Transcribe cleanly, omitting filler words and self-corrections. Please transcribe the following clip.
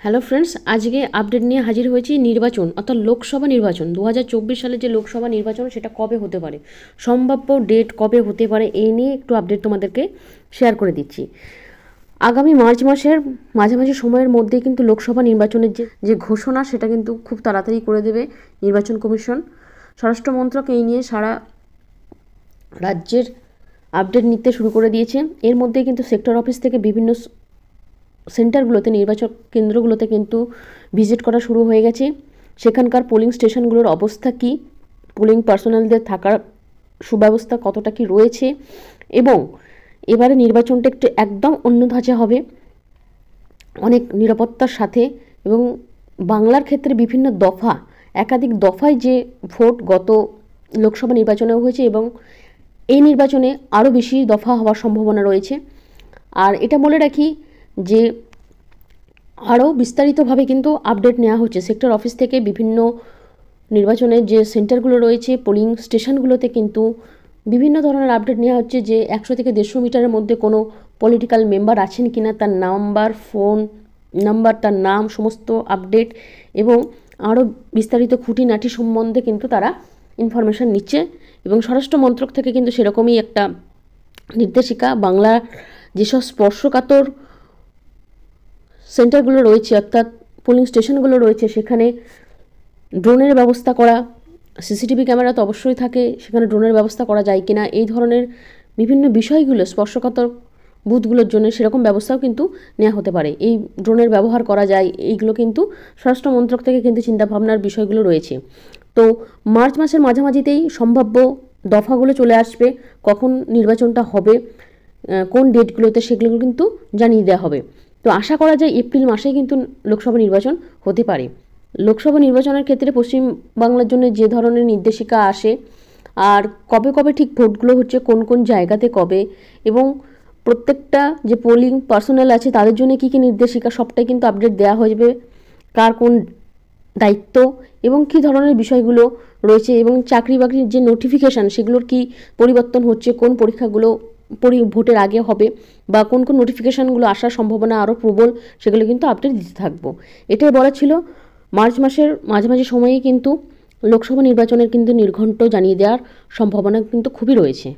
Hello friends, আজকে update নিয়ে হাজির হয়েছি নির্বাচন অর্থাৎ লোকসভা নির্বাচন 2024 সালে যে লোকসভা নির্বাচন সেটা কবে হতে পারে, সম্ভাব্য ডেট কবে হতে পারে এই নিয়ে একটু আপডেট তোমাদেরকে শেয়ার করে দিচ্ছি। আগামী মার্চ মাসের মাঝামাঝি সময়ের মধ্যে কিন্তু লোকসভা নির্বাচনের যে ঘোষণা সেটা কিন্তু খুব তাড়াতাড়ি করে দেবে নির্বাচন কমিশন। স্বরাষ্ট্র মন্ত্রক এই নিয়ে সারা রাজ্যের আপডেট নিতে শুরু করে দিয়েছে। এর মধ্যে কিন্তু সেক্টর অফিস থেকে বিভিন্ন সেন্টারগুলোতে, নির্বাচন কেন্দ্রগুলোতে কিন্তু ভিজিট করা শুরু হয়ে গেছে। সেখানকার পোলিং স্টেশনগুলোর অবস্থা কী, পোলিং পার্সোনালদের থাকার সুব্যবস্থা কতটা কি রয়েছে, এবং এবারে নির্বাচনটা একটু একদম অন্য ধাঁচে হবে, অনেক নিরাপত্তার সাথে। এবং বাংলার ক্ষেত্রে বিভিন্ন দফা, একাধিক দফায় যে ভোট গত লোকসভা নির্বাচনেও হয়েছে এবং এই নির্বাচনে আরও বেশি দফা হওয়ার সম্ভাবনা রয়েছে। আর এটা বলে রাখি যে আরও বিস্তারিতভাবে কিন্তু আপডেট নেওয়া হচ্ছে সেক্টর অফিস থেকে। বিভিন্ন নির্বাচনের যে সেন্টারগুলো রয়েছে, পোলিং স্টেশনগুলোতে কিন্তু বিভিন্ন ধরনের আপডেট নেওয়া হচ্ছে যে 100 থেকে 150 মিটারের মধ্যে কোনো পলিটিক্যাল মেম্বার আছেন কিনা, তার নাম্বার, ফোন নাম্বার, তার নাম, সমস্ত আপডেট এবং আরও বিস্তারিত খুঁটিনাটি সম্বন্ধে কিন্তু তারা ইনফরমেশান নিচ্ছে। এবং স্বরাষ্ট্র মন্ত্রক থেকে কিন্তু সেরকমই একটা নির্দেশিকা, বাংলার যেসব স্পর্শকাতর সেন্টারগুলো রয়েছে অর্থাৎ পোলিং স্টেশনগুলো রয়েছে সেখানে ড্রোনের ব্যবস্থা করা, সিসিটিভি ক্যামেরা তো অবশ্যই থাকে, সেখানে ড্রোনের ব্যবস্থা করা যায় কিনা, এই ধরনের বিভিন্ন বিষয়গুলো স্পর্শকাতর বুথগুলোর জন্য সেরকম ব্যবস্থাও কিন্তু নেওয়া হতে পারে। এই ড্রোনের ব্যবহার করা যায়, এইগুলো কিন্তু স্বরাষ্ট্র মন্ত্রক থেকে কিন্তু চিন্তাভাবনার বিষয়গুলো রয়েছে। তো মার্চ মাসের মাঝামাঝিতেই সম্ভাব্য দফাগুলো চলে আসবে, কখন নির্বাচনটা হবে, কোন ডেটগুলোতে, সেগুলো কিন্তু জানিয়ে দেওয়া হবে। তো আশা করা যায় এপ্রিল মাসেই কিন্তু লোকসভা নির্বাচন হতে পারে। লোকসভা নির্বাচনের ক্ষেত্রে পশ্চিমবাংলার জন্য যে ধরনের নির্দেশিকা আসে, আর কবে কবে ঠিক ভোটগুলো হচ্ছে, কোন কোন জায়গাতে কবে, এবং প্রত্যেকটা যে পোলিং পার্সোনাল আছে তাদের জন্য কী কী নির্দেশিকা, সবটাই কিন্তু আপডেট দেওয়া হয়ে যাবে, কার কোন দায়িত্ব এবং কী ধরনের বিষয়গুলো রয়েছে, এবং চাকরি বাকরির যে নোটিফিকেশান সেগুলোর কি পরিবর্তন হচ্ছে, কোন পরীক্ষাগুলো ভোটের আগে হবে বা কোন কোন নোটিফিকেশানগুলো আসার সম্ভাবনা আরও প্রবল, সেগুলো কিন্তু আপডেট দিতে থাকবো। এটাই বলা ছিল। মার্চ মাসের মাঝামাঝি সময়েই কিন্তু লোকসভা নির্বাচনের কিন্তু নির্ঘণ্ট জানিয়ে দেওয়ার সম্ভাবনা কিন্তু খুবই রয়েছে।